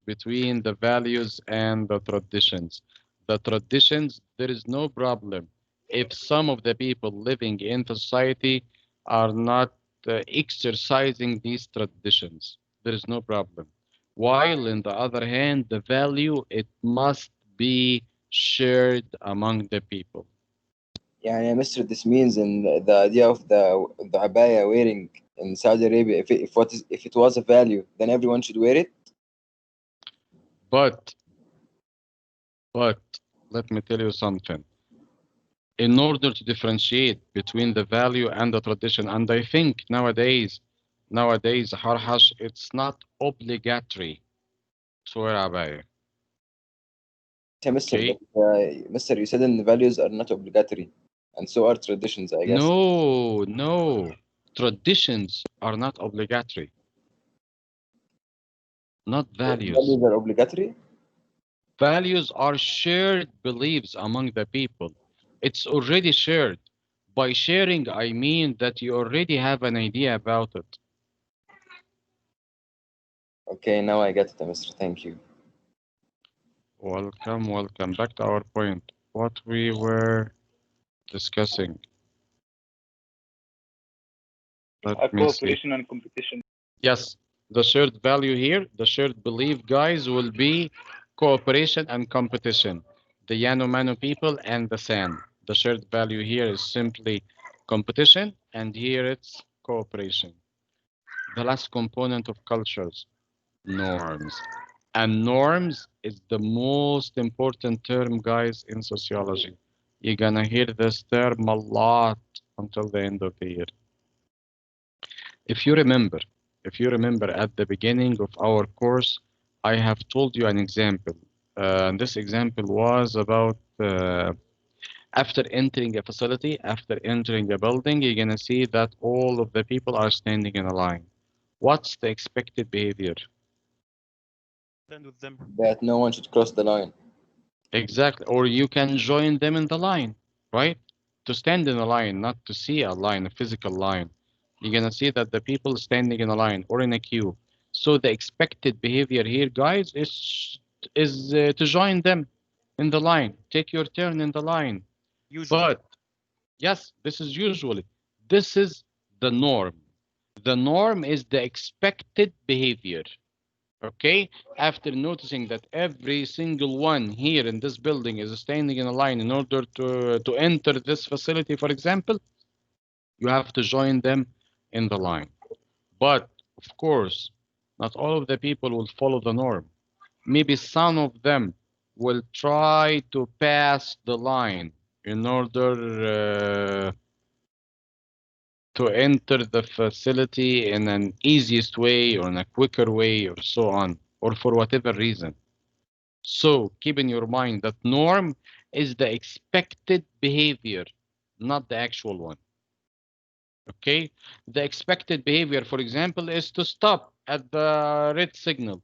between the values and the traditions. The traditions, there is no problem if some of the people living in the society are not exercising these traditions. There is no problem. While in the other hand, the value, it must be shared among the people. يعني يا مستر, this means in the idea of the abaya wearing in Saudi Arabia, if it was a value, then everyone should wear it. But, let me tell you something. In order to differentiate between the value and the tradition, and I think nowadays, Harhash, it's not obligatory to wear abaya. Yeah, Mr. Okay? But Mr. You said the values are not obligatory, and so are traditions, I guess. No. Traditions are not obligatory, not values. Values are obligatory. Values are shared beliefs among the people. It's already shared. By sharing, I mean that you already have an idea about it. Okay, now I get it, Mr. Thank you. Welcome. Back to our point. What we were discussing. Let me see. Cooperation and competition. Yes, the shared value here, the shared belief, guys, will be cooperation and competition. The Yanomamo people and the San. The shared value here is simply competition, and here it's cooperation. The last component of cultures, norms. And norms is the most important term, guys, in sociology. You're gonna hear this term a lot until the end of the year. If you remember, at the beginning of our course, I have told you an example. And this example was about after entering a facility, after entering a building, you're gonna see that all of the people are standing in a line. What's the expected behavior? Stand with them. That no one should cross the line. Exactly. Or you can join them in the line, right? To stand in a line, not to see a line, a physical line. You're gonna see that the people standing in a line or in a queue. So the expected behavior here, guys, is to join them in the line. Take your turn in the line. Usually. But yes, this is usually. This is the norm. The norm is the expected behavior. Okay, after noticing that every single one here in this building is standing in a line in order to enter this facility, for example, you have to join them in the line. But of course, not all of the people will follow the norm. Maybe some of them will try to pass the line in order to enter the facility in an easiest way or in a quicker way or so on, or for whatever reason. So keep in your mind that norm is the expected behavior, not the actual one. Okay? The expected behavior, for example, is to stop at the red signal.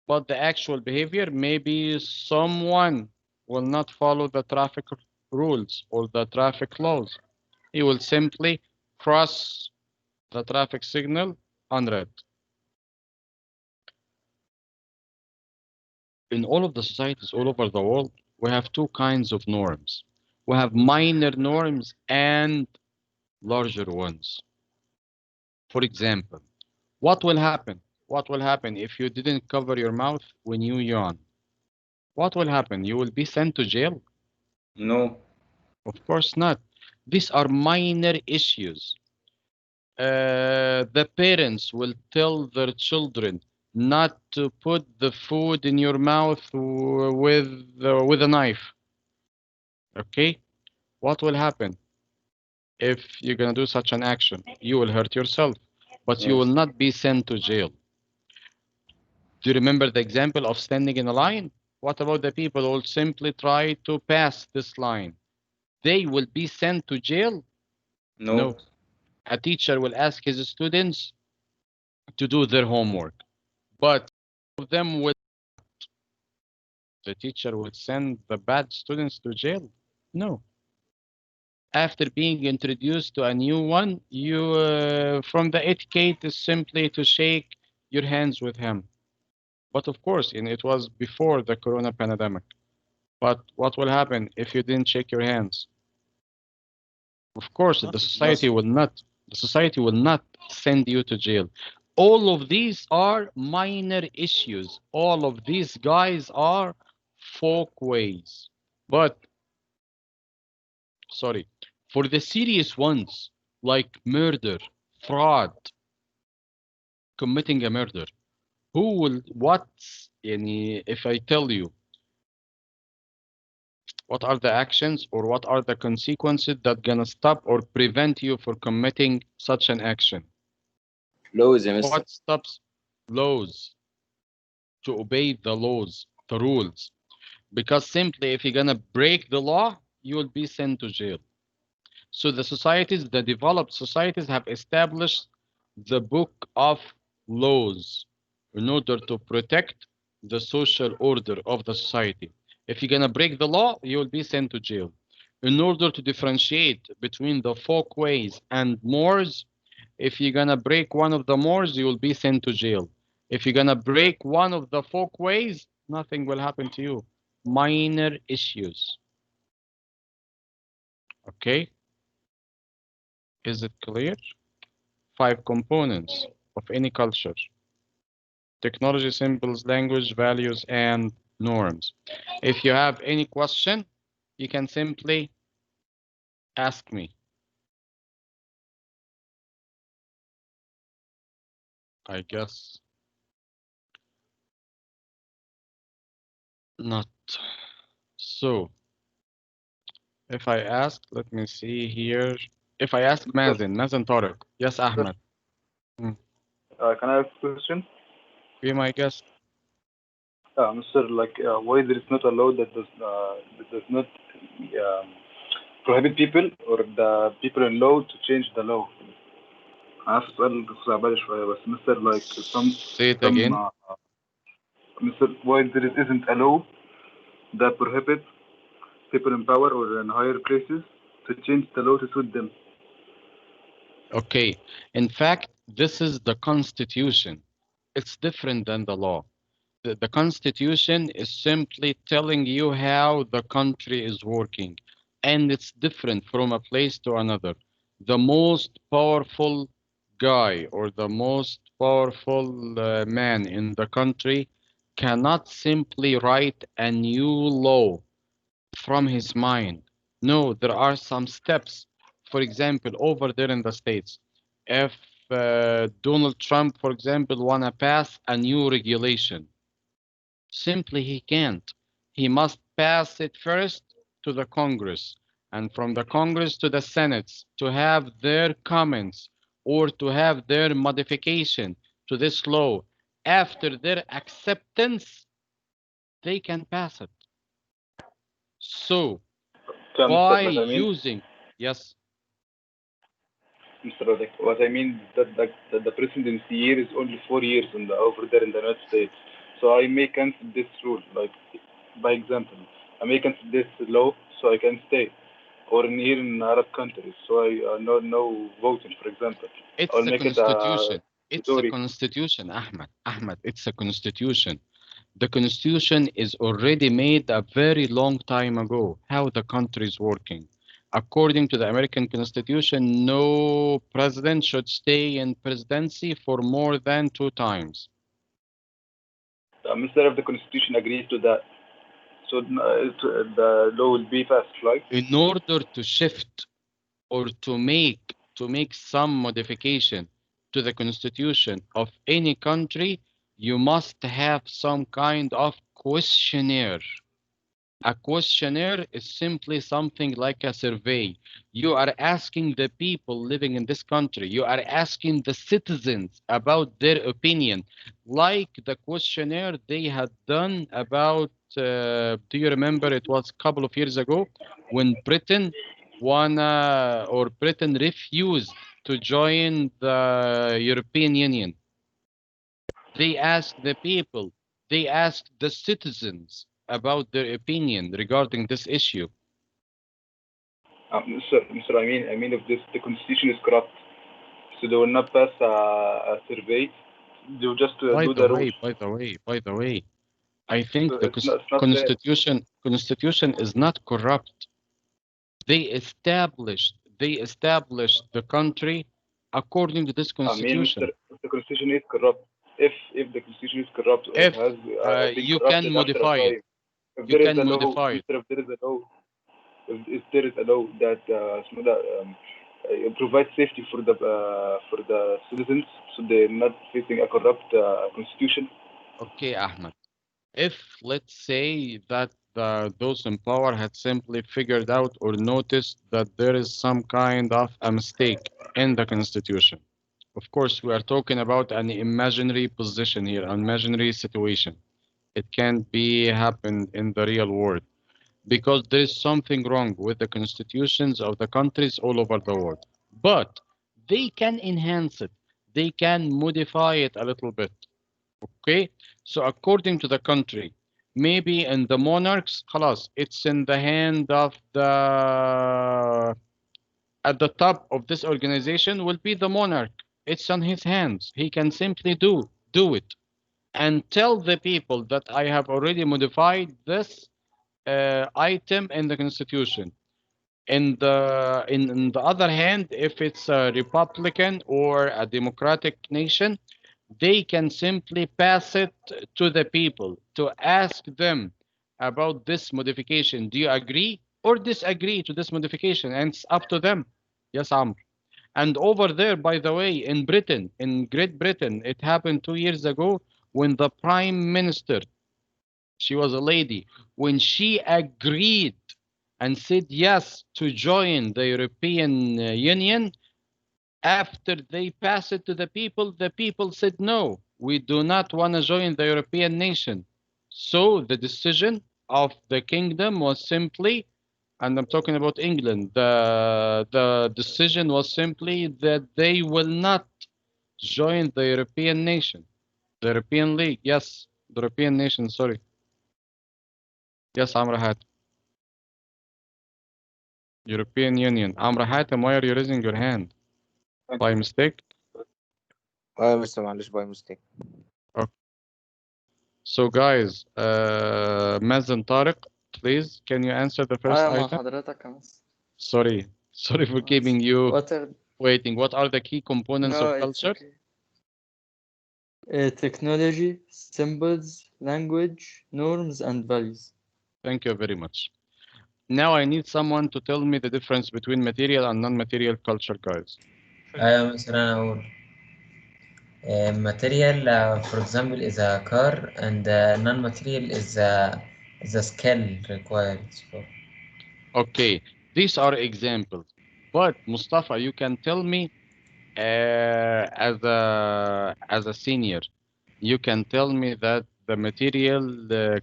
But the actual behavior, maybe someone will not follow the traffic rules or the traffic laws. He will simply cross the traffic signal on red. In all of the societies all over the world, we have two kinds of norms. We have minor norms and larger ones. For example, what will happen? What will happen if you didn't cover your mouth when you yawn? What will happen? You will be sent to jail? No. Of course not. These are minor issues. The parents will tell their children not to put the food in your mouth with a knife. Okay? What will happen if you're going to do such an action? You will hurt yourself, but you will Yes. not be sent to jail. Do you remember the example of standing in a line? What about the people who will simply try to pass this line? They will be sent to jail? No. No. A teacher will ask his students to do their homework, but some of them will. The teacher would send the bad students to jail? No. After being introduced to a new one, you from the etiquette is simply to shake your hands with him. But of course, and it was before the corona pandemic. But what will happen if you didn't shake your hands? Of course, the society will not send you to jail. All of these are minor issues. All of these guys are folkways. But sorry, for the serious ones like murder, fraud, committing a murder, who will if I tell you what are the actions or what are the consequences that gonna stop or prevent you from committing such an action? Laws يا مستر. What stops laws to obey the laws, the rules? Because simply if you're gonna break the law, you will be sent to jail. So the societies, the developed societies have established the book of laws in order to protect the social order of the society. If you're gonna break the law, you will be sent to jail. In order to differentiate between the folkways and mores, if you're gonna break one of the mores, you will be sent to jail. If you're gonna break one of the folkways, nothing will happen to you. Minor issues. Okay? Is it clear? 5 components of any culture: technology, symbols, language, values, and norms. If you have any question, you can simply ask me. I guess not. So if I ask, let me see here. If I ask Mazen Tariq. Yes, Ahmed. Can I ask a question? Be my guest. Mr. Why there is not a law that does not prohibit people or the people in law to change the law? عارف السؤال صعب شوية بس Mr. Say it again. Mr. Why there isn't a law that prohibits people in power or in higher places to change the law to suit them? Okay. In fact, this is the Constitution. It's different than the law. The Constitution is simply telling you how the country is working, and it's different from a place to another. The most powerful guy or the most powerful man in the country cannot simply write a new law from his mind. No, there are some steps. For example, over there in the States, if Donald Trump, for example, wanna pass a new regulation, simply he can't. He must pass it first to the Congress, and from the Congress to the Senate to have their comments or to have their modification to this law. After their acceptance, they can pass it. So by using, yes. Mr. Rodek, what I mean that the presidency year is only 4 years over there in the United States. So I may cancel this rule, like by example, I may cancel this law so I can stay, or here in Arab countries, so I no voting, for example. It's I'll a make constitution. It's a story. constitution, Ahmed. Ahmed, it's a constitution. The constitution is already made a very long time ago, how the country is working. According to the American Constitution, no president should stay in presidency for more than 2 times. Mr. If the Constitution agrees to that, so the law will be passed, right? In order to shift or to make some modification to the constitution of any country, you must have some kind of questionnaire. A questionnaire is simply something like a survey. You are asking the people living in this country, you are asking the citizens about their opinion, like the questionnaire they had done about, do you remember it was a couple of years ago when Britain Britain refused to join the European Union. They asked the people, they asked the citizens about their opinion regarding this issue. Mr. I mean if the Constitution is corrupt, so they will not pass a survey You just By do the the way, rules. by the way, I think the It's not fair. constitution is not corrupt. They established the country according to this I mean, Mr. constitution. If the constitution is corrupt, if the constitution is corrupt or If has been you can corrupted after a modify it, time, if you there is can a law, modify it. Mr. If there is a law, if there is a law that provides safety for the citizens, so they're not facing a corrupt constitution. Okay, Ahmed. If let's say that those in power had simply figured out or noticed that there is some kind of a mistake in the constitution. Of course, we are talking about an imaginary position here, an imaginary situation. It can't be happened in the real world because there is something wrong with the constitutions of the countries all over the world. But they can enhance it. They can modify it a little bit. Okay, so according to the country, maybe in the monarchs, خلاص, it's in the hand of the at the top of this organization will be the monarch. It's on his hands. He can simply do it and tell the people that I have already modified this item in the constitution. In the other hand, if it's a Republican or a Democratic nation, they can simply pass it to the people to ask them about this modification. Do you agree or disagree to this modification? And it's up to them. Yes, Amr. And over there, by the way, in Britain, in Great Britain, it happened 2 years ago when the Prime Minister, she was a lady, when she agreed and said yes to join the European Union, after they pass it to the people said no, we do not want to join the European nation. So the decision of the kingdom was simply, and I'm talking about England, the decision was simply that they will not join the European nation, the European League. Yes, the European nation, sorry. Yes, Amr Hatem. European Union. Amr Hatem, why are you raising your hand? By mistake? Mr. معلش by mistake. So guys, Mazen Tariq, please, can you answer the first مع item? حضرتك يا مصر. Sorry for keeping you What are waiting. What are the key components no, of it's culture? okay. Technology, symbols, language, norms, and values. Thank you very much. Now I need someone to tell me the difference between material and non-material culture, guys. مثلا أقول material for example is a car and non-material is a skill required for. Okay, these are examples. But Mustafa, you can tell me as a senior, you can tell me that the material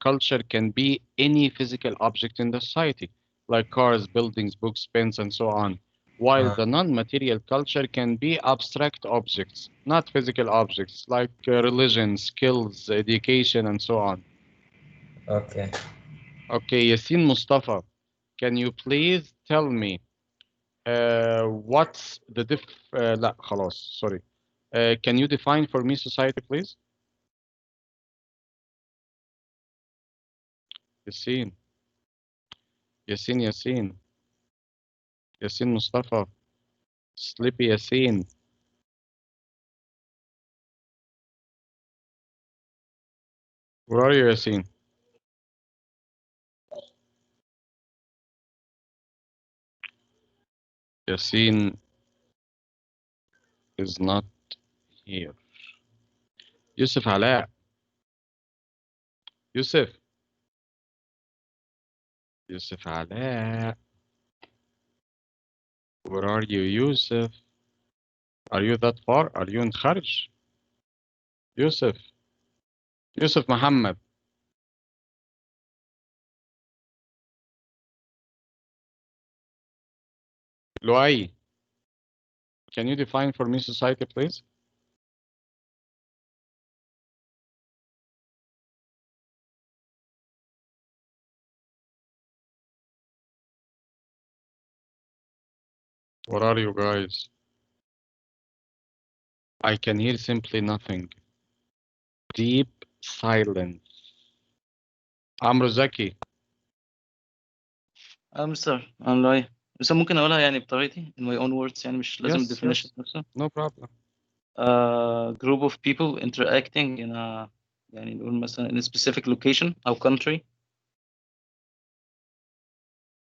culture can be any physical object in the society, like cars, buildings, books, pens, and so on. While the non-material culture can be abstract objects, not physical objects, like religion, skills, education, and so on. Okay. Okay, Yasin Mustafa, can you please tell me what's the لا خلاص sorry. Can you define for me society, please? Yasin. Yasin Mustafa. Sleepy Yasin. Where are you, Yasin? Yasin is not here. Yusuf Ala. Yusuf Ala. Where are you, Yusuf? Are you that far? Are you in Kharj? Yusuf Muhammad. Luai. Can you define for me society, please? Where are you guys? I can hear simply nothing. deep silence. عمرو زكي. مستر I'm lying. بس ممكن اقولها يعني بطريقتي in my own words يعني مش لازم Yes, definition yes. نفسه. No problem. Group of people interacting in a يعني نقول مثلا in a specific location أو country.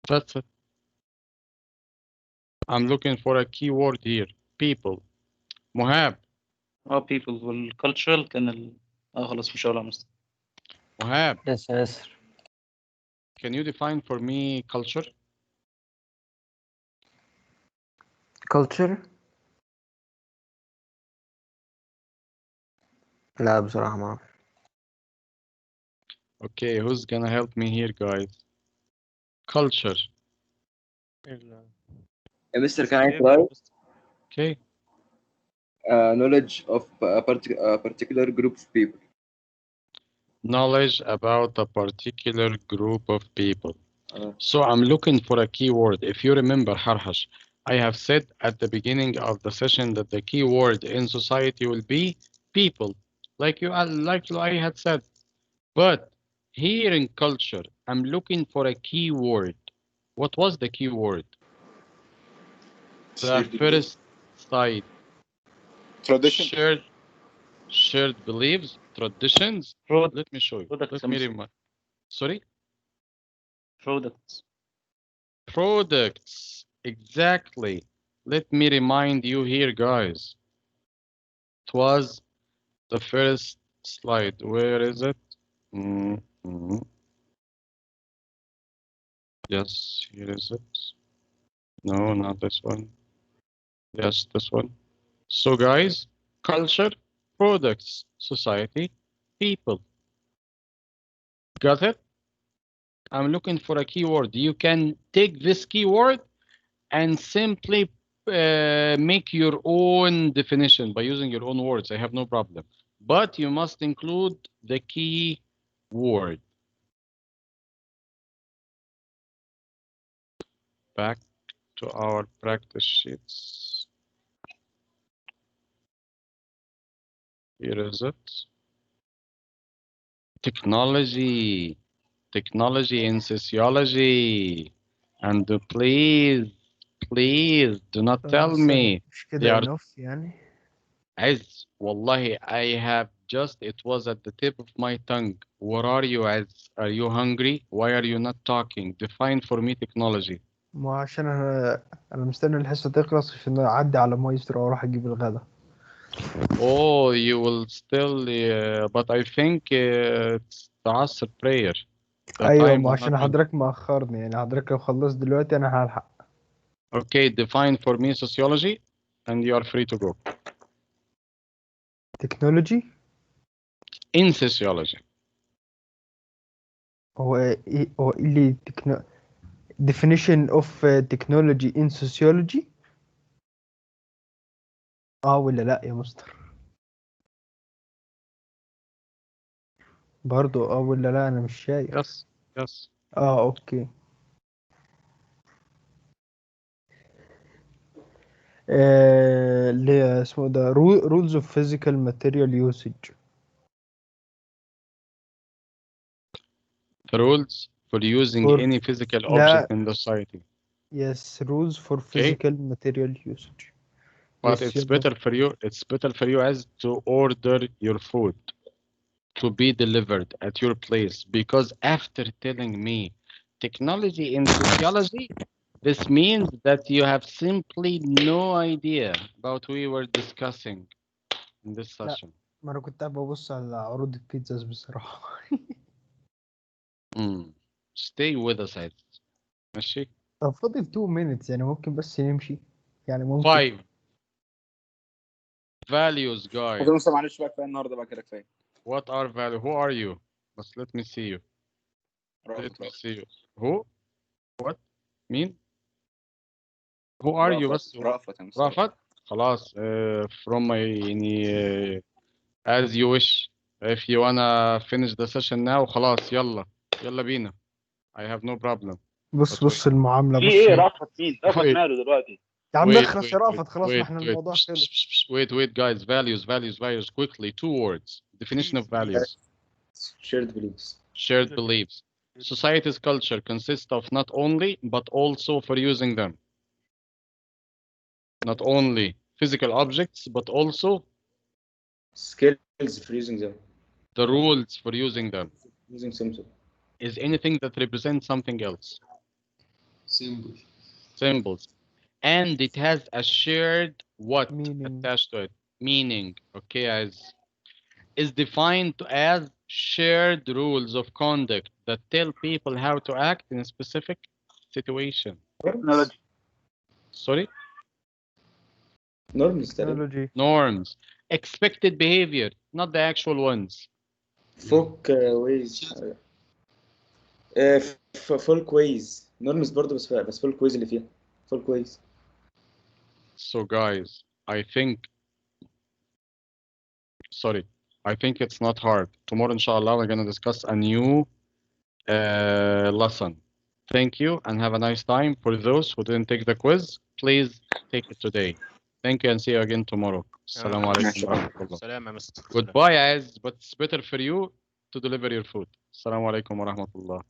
That's it. I'm looking for a keyword here. People. مهاب. people والcultural كان خلاص مش هقولها مستر. مهاب. Yes, yes. Can you define for me culture? culture. لا بصراحة ما أعرف. Okay, who's gonna help me here, guys? Culture. Mr. Can I try? Okay. Knowledge of a particular group of people. Knowledge about a particular group of people. So I'm looking for a keyword. If you remember, Harhash, I have said at the beginning of the session that the keyword in society will be people, like I had said. But here in culture, I'm looking for a keyword. What was the keyword? The first side. Tradition. Shared beliefs, traditions. Let me show you. Let me remind. Sorry? Products. Exactly. Let me remind you here, guys. It was the first slide. Where is it? Yes, here is it. No, not this one. Yes, this one. So, guys, culture, products, society, people. Got it? I'm looking for a keyword. You can take this keyword and simply make your own definition by using your own words. I have no problem. But you must include the key word. Back to our practice sheets. Here is it. Technology. Technology in sociology. And please do not tell me مش they كده are enough يعني. Az, wallahi, I have just, it was at the tip of my tongue. Where are you, Az? Are you hungry? Why are you not talking? Define for me technology. ما عشان أنا مستني الحصة تخلص عشان أعدي على مايسترو وأروح أجيب الغدا. Oh, you will still, but I think it's the Asr prayer. The أيوة time ما will عشان not be- حضرتك مأخرني يعني حضرتك لو خلصت دلوقتي أنا هلحق. Okay, define for me sociology and you are free to go. Technology In sociology. هو إيه اللي definition of technology in sociology ولا لا يا مستر؟ برضو ولا لا أنا مش شايف. Yes. أوكي. اللي اسمه ده rules of physical material usage. The rules for using For- any physical لا. object in the society. Yes, rules for physical material usage. But Yes, it's better for you. It's better for you as to order your food to be delivered at your place, because after telling me technology in sociology, this means that you have simply no idea about what we were discussing in this session. ما أنا كنت ببص على عروض البيتزاز بصراحة. Stay with us, guys. ماشي. طب فاضل 2 minutes يعني ممكن بس نمشي يعني ممكن. 5 values, guys. مستر معلش بقى كفايه النهارده بقى كده كفايه. What are values? Who are you? Let me see you. Let me see you. Who? What? مين؟ Who are you بس؟ رافت. خلاص. From my يعني as you wish. If you wanna finish the session now خلاص يلا بينا. I have no problem. بص المعاملة. في ايه رافت مين؟ رافت ماله دلوقتي؟ يا عم اخرس يا رافت خلاص ما احنا الموضوع خلص. Wait guys. Values. Quickly. 2 words. Definition of values. Shared beliefs. Shared beliefs. Society's culture consists of not only, but also for using them. Not only physical objects, but also Skills for using them. the rules for using them. Using symbol. Is anything that represents something else. Symbol. Symbols. And it has a shared what Meaning. attached to it? Meaning. Okay, as is defined as shared rules of conduct that tell people how to act in a specific situation. Technology. Sorry? Norms. Technology. Norms. Expected behavior, not the actual ones. Folk ways. folk ways. Norms برضه بس folk ways اللي فيها. Folk ways. So guys, I think it's not hard. Tomorrow, inshallah, we're going to discuss a new lesson. Thank you and have a nice time. For those who didn't take the quiz, please take it today. Thank you and see you again tomorrow. Assalamu alaikum wa rahmatullah. سلام يا مستر. Goodbye, guys, but it's better for you to deliver your food. Assalamu alaikum wa rahmatullah.